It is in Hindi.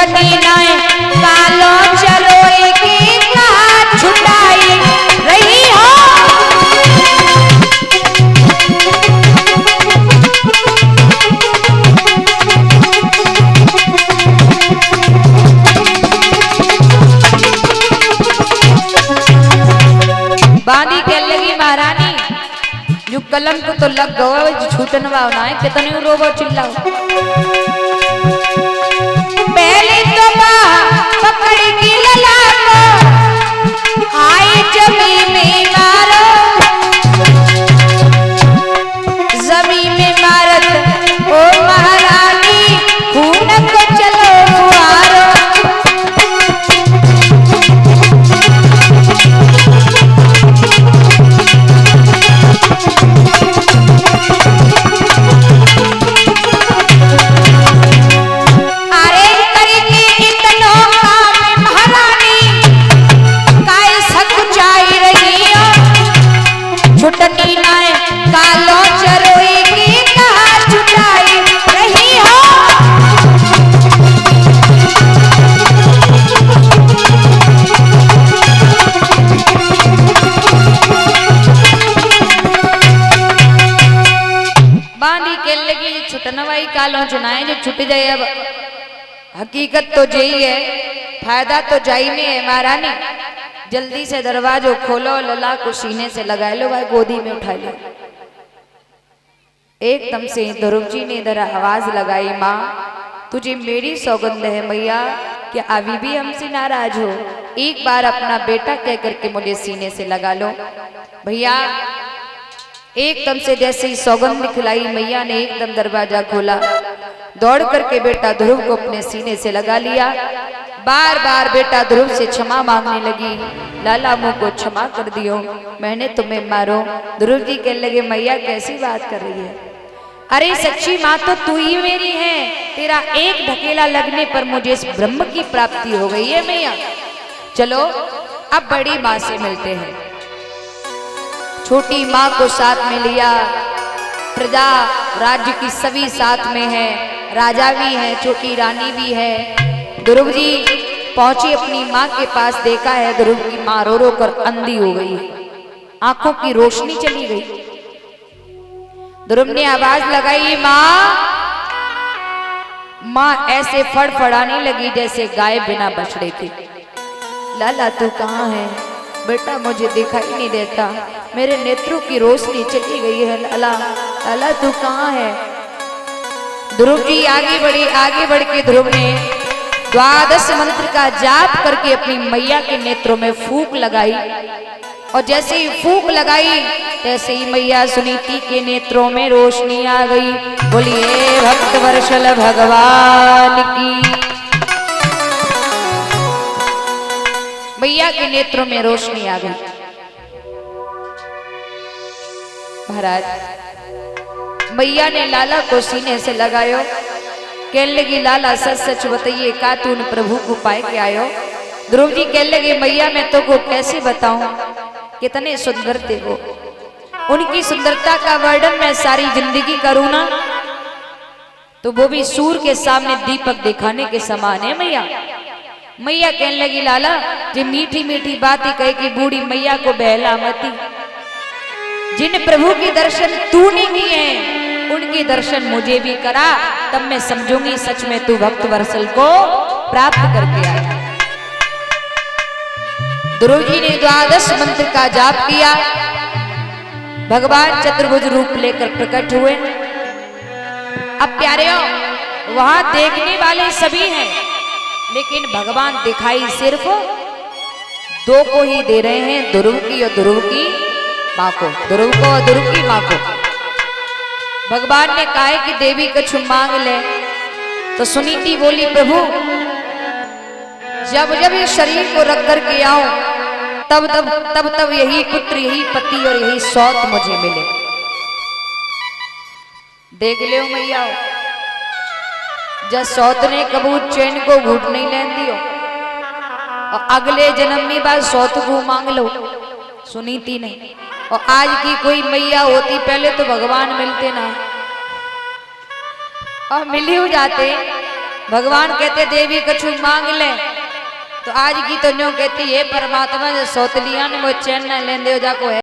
छुटनी नाय कालो चलो की का छुटाई रही हो। बांधी के लगी महारानी जो कलम को तो लग गवा छूटनवा ना है कितने रोबो चिल्लाओ। पहले तो पकड़ की लला को आई जमी में मारो, जमी में मारत ओ महारानी खून को चलो मुहारो। छुटनी नाय कालो चरोई की का छुटाई रही हो। बांधी के लगी छुटनवाई कालो चुनाए जो छुट जाए। अब हकीकत तो यही है, फायदा तो जाई में है महारानी। जल्दी से दरवाजो खोलो, लला को सीने से लगा लो, भाई गोदी में उठा लो। एकदम से ध्रुव जी ने इधर आवाज लगाई, माँ तुझे मेरी सौगंध है मैया कि अभी भी हमसे नाराज हो, एक बार अपना बेटा कह करके मुझे सीने से लगा लो। भैया एकदम से जैसे ही सौगंध दिखलाई मैया ने एकदम दरवाजा खोला, दौड़ करके बेटा ध्रुव को अपने सीने से लगा लिया। बार बार बेटा ध्रुव से क्षमा मांगने लगी, लाला मुँह को क्षमा कर दियो, मैंने तुम्हें मारो। ध्रुव जी कहने लगे मैया कैसी बात कर रही है, अरे सच्ची माँ तो तू ही मेरी है, तेरा एक ढकेला लगने पर मुझे इस ब्रह्म की प्राप्ति हो गई है मैया। चलो अब बड़ी माँ से मिलते हैं। छोटी माँ को साथ में लिया, प्रजा राज्य की सभी साथ में है, राजा भी है, छोटी रानी भी है। ध्रुव जी पहुंची अपनी माँ के पास, देखा है ध्रुव की माँ रो रो कर अंधी हो गई, आंखों की रोशनी चली गई। ध्रुव ने आवाज लगाई, माँ। माँ ऐसे फड़फड़ाने लगी जैसे गाय बिना बछड़े की। लाला तू कहाँ है बेटा, मुझे दिखाई नहीं देता, मेरे नेत्रों की रोशनी चली गई है। लाला लाला तू कहाँ है। ध्रुव जी आगे बढ़े, आगे बढ़ के ध्रुव ने 12 मंत्र का जाप करके अपनी मैया के नेत्रों में फूंक लगाई, और जैसे ही फूंक लगाई तैसे ही मैया सुनीति के नेत्रों में रोशनी आ गई। बोलिए भक्त वर्षल भगवान की। मैया के नेत्रों में रोशनी आ गई। महाराज मैया ने लाला को सीने से लगायो, कहने लगी लाला सच सच बताइए का तूने प्रभु को पाए के आयो। ध्रुव जी कहने लगे मैया मैं तो को कैसे बताऊं, कितने सुंदर थे वो, उनकी सुंदरता का वर्णन मैं सारी जिंदगी करूं ना तो वो भी सूर्य के सामने दीपक दिखाने के समान है मैया। मैया कहने लगी लाला जो मीठी मीठी बातें कह के बूढ़ी मैया को बहला मती, जिन प्रभु के दर्शन तूने किए हैं उनके दर्शन मुझे भी करा, तब मैं समझूंगी सच में तू भक्त वत्सल को प्राप्त करके आया। ध्रुव जी ने 12 मंत्र का जाप किया, भगवान चतुर्भुज रूप लेकर प्रकट हुए। अब प्यारेओ वहां देखने वाले सभी हैं, लेकिन भगवान दिखाई सिर्फ 2 को ही दे रहे हैं, ध्रुव की और ध्रुव की माँ को, ध्रुव को और ध्रुव की माँ को। भगवान ने कहा है कि देवी कछु मांग ले, तो सुनीति बोली प्रभु जब जब ये शरीर को रख करके आऊं तब तब यही पुत्र यही पति और यही सौत मुझे मिले। देख ले मैया जब सौत ने कबू चैन को घूट नहीं लेन दियो, और अगले जन्म में बाद सौत को मांग लो, सुनीति नहीं। और आज की कोई मैया होती पहले तो भगवान मिलते ना, और मिल ही जाते भगवान कहते देवी कछु मांग ले, तो आज की तो न्यों कहती है परमात्मा ने सौतलिया ने वो चैन न लेंदे हो जाको है।